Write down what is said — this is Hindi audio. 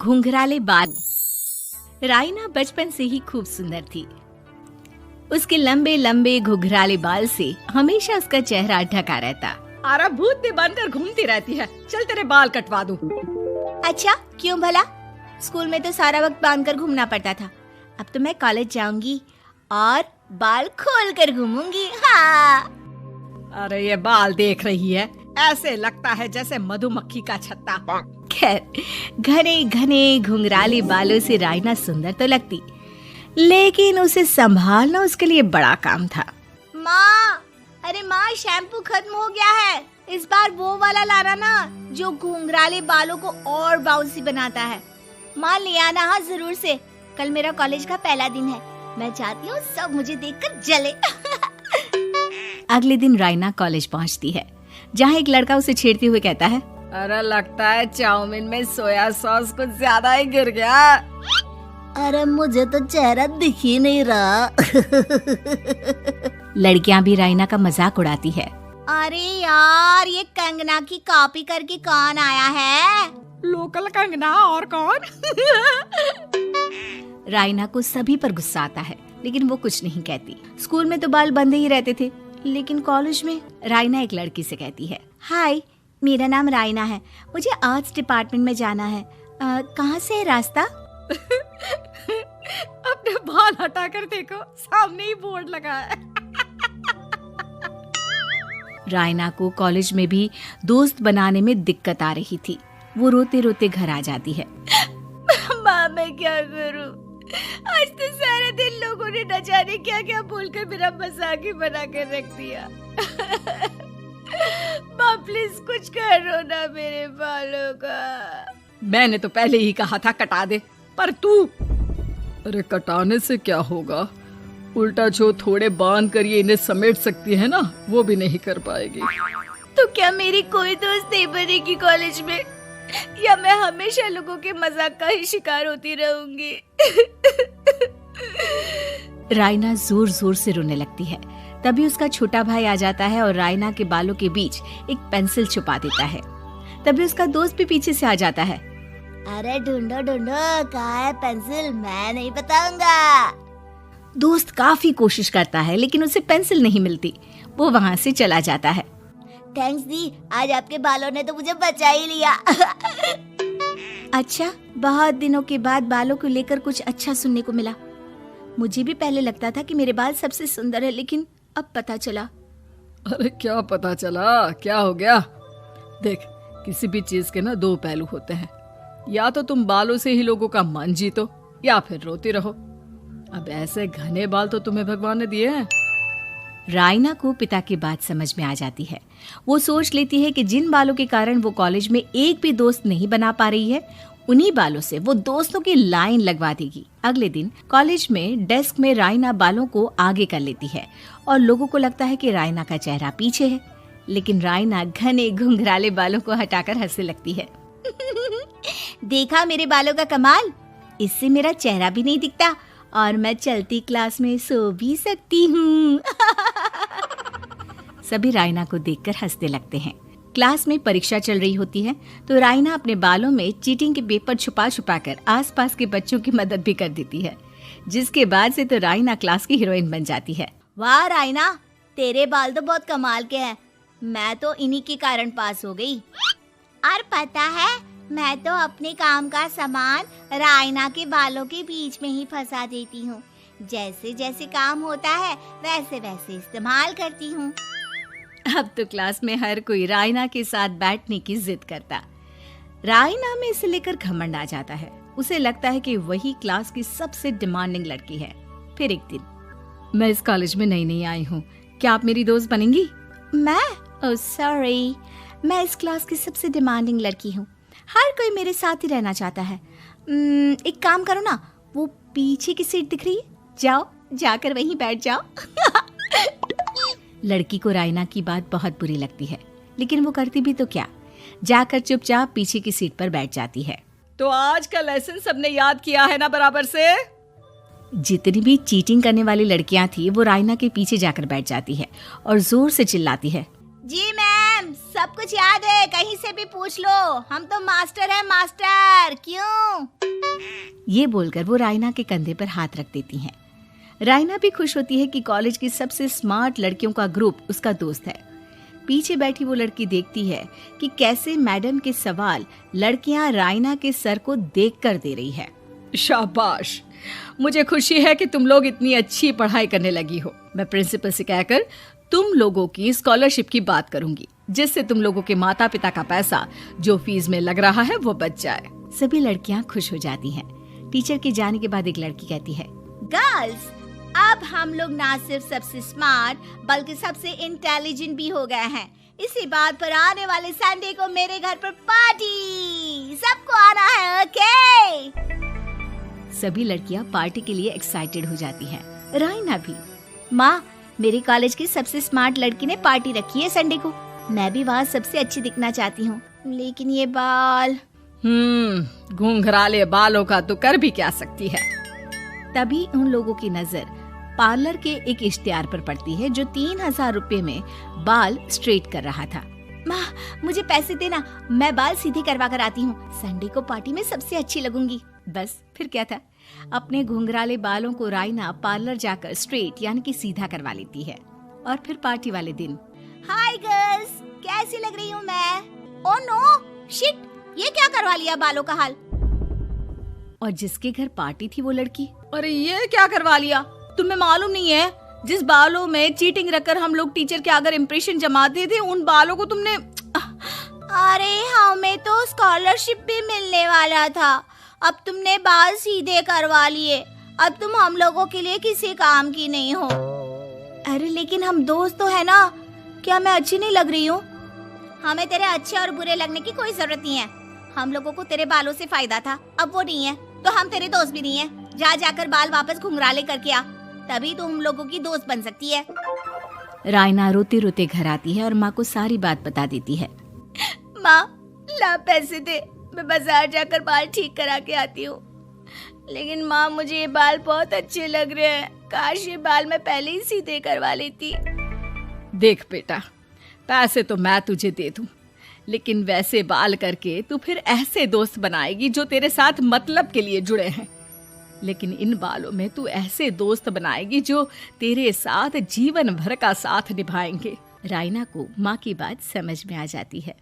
घुंघराले बाल। राइना बचपन से ही खूब सुंदर थी। उसके लंबे लंबे घुंघराले बाल से हमेशा उसका चेहरा ढका रहता। अरे भूत बनकर घूमती रहती है, चल तेरे बाल कटवा दूं। अच्छा, क्यों भला? स्कूल में तो सारा वक्त बांधकर घूमना पड़ता था। अब तो मैं कॉलेज जाऊंगी और बाल खोल कर घूमूंगी। हाँ। अरे ये बाल देख रही है, ऐसे लगता है जैसे मधुमक्खी का छत्ता। खैर, घने घने घुंघराले बालों से राइना सुंदर तो लगती, लेकिन उसे संभालना उसके लिए बड़ा काम था। माँ, अरे माँ, शैम्पू खत्म हो गया है। इस बार वो वाला लाना ना, जो घुंघराले बालों को और बाउंसी बनाता है। माँ ले आना, हाँ जरूर से। कल मेरा कॉलेज का पहला दिन है, मैं चाहती हूँ सब मुझे देखकर जले। अगले दिन राइना कॉलेज पहुँचती है, जहाँ एक लड़का उसे छेड़ते हुए कहता है, अरे लगता है चाउमीन में सोया सॉस कुछ ज्यादा ही गिर गया। अरे मुझे तो चेहरा दिख ही नहीं रहा। लड़कियां भी राइना का मजाक उड़ाती है। अरे यार, ये कंगना की कॉपी करके कौन आया है? लोकल कंगना और कौन? राइना को सभी पर गुस्सा आता है, लेकिन वो कुछ नहीं कहती। स्कूल में तो बाल बंधे ही रहते थे, लेकिन कॉलेज में राइना एक लड़की से कहती है, हाय, मेरा नाम राइना है, मुझे आर्ट्स डिपार्टमेंट में जाना है। कहाँ से है रास्ता? अपने बाल हटा कर देखो, सामने ही बोर्ड लगा है। राइना को कॉलेज में भी दोस्त बनाने में दिक्कत आ रही थी। वो रोते रोते घर आ जाती है। माँ, मैं क्या करूं? आज तो सारा दिन लोगों ने न जाने क्या क्या बोलकर मेरा मजाक ही बना कर रख दिया। माँ प्लीज कुछ करो ना मेरे बालों का। मैंने तो पहले ही कहा था कटा दे, पर तू। अरे कटाने से क्या होगा, उल्टा जो थोड़े बांध कर ये इन्हें समेट सकती है ना, वो भी नहीं कर पाएगी। तो क्या मेरी कोई दोस्त नहीं बनेगी कॉलेज में, या मैं हमेशा लोगों के मजाक का ही शिकार होती रहूंगी? राइना जोर जोर से रोने लगती है। तभी उसका छोटा भाई आ जाता है और राइना के बालों के बीच एक पेंसिल छुपा देता है। तभी उसका दोस्त भी पीछे से आ जाता है। अरे ढूंढो ढूंढो, कहाँ है पेंसिल? मैं नहीं बताऊंगा। दोस्त काफी कोशिश करता है, लेकिन उसे पेंसिल नहीं मिलती। वो वहाँ से चला जाता है। थैंक्स दी, आज आपके बालों ने तो मुझे बचा ही लिया। अच्छा, बहुत दिनों के बाद बालों को लेकर कुछ अच्छा सुनने को मिला। मुझे भी पहले लगता था कि मेरे बाल सबसे सुंदर है, लेकिन अब पता चला। अरे क्या पता चला, क्या हो गया? देख, किसी भी चीज के ना दो पहलू होते हैं। या तो तुम बालों से ही लोगों का मन जीतो, या फिर रोती रहो। अब ऐसे घने बाल तो तुम्हें भगवान ने दिए हैं। राइना को पिता की बात समझ में आ जाती है। वो सोच लेती है कि जिन बालों के कारण वो कॉलेज में एक भी दोस्त नहीं बना पा रही है, उन्हीं बालों से वो दोस्तों की लाइन लगवा देगी। अगले दिन कॉलेज में डेस्क में राइना बालों को आगे कर लेती है और लोगों को लगता है कि राइना का चेहरा पीछे है, लेकिन राइना घने घुंघराले बालों को हटाकर हंसने लगती है। देखा मेरे बालों का कमाल, इससे मेरा चेहरा भी नहीं दिखता और मैं चलती क्लास में सो भी सकती हूँ। सभी राइना को देखकर हंसने लगते हैं। क्लास में परीक्षा चल रही होती है, तो राइना अपने बालों में चीटिंग के पेपर छुपा छुपा कर आसपास के बच्चों की मदद भी कर देती है, जिसके बाद से तो राइना क्लास की हीरोइन बन जाती है। वाह राइना, तेरे बाल तो बहुत कमाल के हैं। मैं तो इन्हीं के कारण पास हो गई। और पता है, मैं तो अपने काम का सामान राइना के बालों के बीच में ही फंसा देती हूँ। जैसे जैसे काम होता है वैसे वैसे इस्तेमाल करती हूँ। अब तो क्लास में हर कोई राइना के साथ बैठने की जिद करता। राइना में इसे लेकर घमंड आ जाता है। उसे लगता है कि वही क्लास की सबसे डिमांडिंग लड़की है। फिर एक दिन, मैं इस कॉलेज में नई नई आई हूँ, क्या आप मेरी दोस्त बनेंगी? मैं? ओह सॉरी, मैं इस क्लास की सबसे डिमांडिंग लड़की हूँ। हर कोई मेरे साथ ही रहना चाहता है। एक काम करो ना, वो पीछे की सीट दिख रही है, जाओ, जाकर वहीं बैठ जाओ। लड़की को राइना की बात बहुत बुरी लगती है, लेकिन वो करती भी तो क्या, जाकर चुपचाप पीछे की सीट पर बैठ जाती है। तो आज का लेसन सबने याद किया है ना बराबर से? जितनी भी चीटिंग करने वाली लड़कियां थी, वो राइना के पीछे जाकर बैठ जाती है और जोर से चिल्लाती है, जी मैम, सब कुछ याद है, कहीं से भी पूछ लो, हम तो मास्टर हैं मास्टर। क्यों? ये बोलकर वो रायना के कंधे पर हाथ रख देती हैं। रायना भी खुश होती है कि कॉलेज की सबसे स्मार्ट लड़कियों का ग्रुप उसका दोस्त है। पीछे बैठी वो लड़की देखती है कि कैसे मैडम के सवाल लड़कियां रायना के सर को देखकर दे रही है। शाबाश, मुझे खुशी है कि तुम लोग इतनी अच्छी पढ़ाई करने लगी हो। मैं प्रिंसिपल से कहकर तुम लोगों की स्कॉलरशिप की बात करूंगी, जिससे तुम लोगों के माता पिता का पैसा जो फीस में लग रहा है वो बच जाए। सभी लड़कियां खुश हो जाती हैं। टीचर के जाने के बाद एक लड़की कहती है, गर्ल्स, अब हम लोग ना सिर्फ सबसे स्मार्ट बल्कि सबसे इंटेलिजेंट भी हो गए हैं। इसी बात पर आने वाले संडे को मेरे घर पर पार्टी, सबको आना है, ओके? सभी लड़कियां पार्टी के लिए एक्साइटेड हो जाती हैं। रायना भी। माँ, मेरे कॉलेज की सबसे स्मार्ट लड़की ने पार्टी रखी है संडे को। मैं भी वहाँ सबसे अच्छी दिखना चाहती हूँ, लेकिन ये बाल। घुंघराले बालों का तो कर भी क्या सकती है। तभी उन लोगों की नजर पार्लर के एक इश्तिहार पर पड़ती है जो 3000 रुपए में बाल स्ट्रेट कर रहा था। माँ, मुझे पैसे देना, मैं बाल सीधे करवा कर आती हूँ। संडे को पार्टी में सबसे अच्छी लगूंगी। बस फिर क्या था, अपने घुंघराले बालों को रायना पार्लर जाकर स्ट्रेट यानी कि सीधा करवा लेती है। और फिर पार्टी वाले दिन, हाय गर्ल्स, कैसी लग रही हूँ मैं? ओह नो, शिट, ये क्या करवा लिया बालों का हाल? और जिसके घर पार्टी थी वो लड़की, अरे ये क्या करवा लिया? तुम्हें मालूम नहीं है, जिस बालों में चीटिंग रखकर हम लोग टीचर के अगर इम्प्रेशन जमाते थे, उन बालों को तुमने। अरे हमें तो स्कॉलरशिप भी मिलने वाला था, अब तुमने बाल सीधे करवा लिए। अब तुम हम लोगों के लिए किसी काम की नहीं हो। अरे लेकिन हम दोस्त तो है ना, क्या मैं अच्छी नहीं लग रही हूँ? हमें तेरे अच्छे और बुरे लगने की कोई जरूरत नहीं है। हम लोगों को तेरे बालों से फायदा था, अब वो नहीं है तो हम तेरे दोस्त भी नहीं है। जा जाकर बाल वापस घुंघराले करके आ, तभी तो हम लोगों की दोस्त बन सकती है। रायना रोते रोते घर आती है और माँ को सारी बात बता देती है। माँ, ला पैसे दे, मैं बाजार जाकर बाल ठीक करा के आती हूँ। लेकिन माँ, मुझे ये बाल बहुत अच्छे लग रहे हैं, काश ये बाल मैं पहले ही सीधे करवा लेती। देख बेटा, पैसे तो मैं तुझे दे दूं, लेकिन वैसे बाल करके तू फिर ऐसे दोस्त बनाएगी जो तेरे साथ मतलब के लिए जुड़े हैं। लेकिन इन बालों में तू ऐसे दोस्त बनाएगी जो तेरे साथ जीवन भर का साथ निभाएंगे। रायना को माँ की बात समझ में आ जाती है।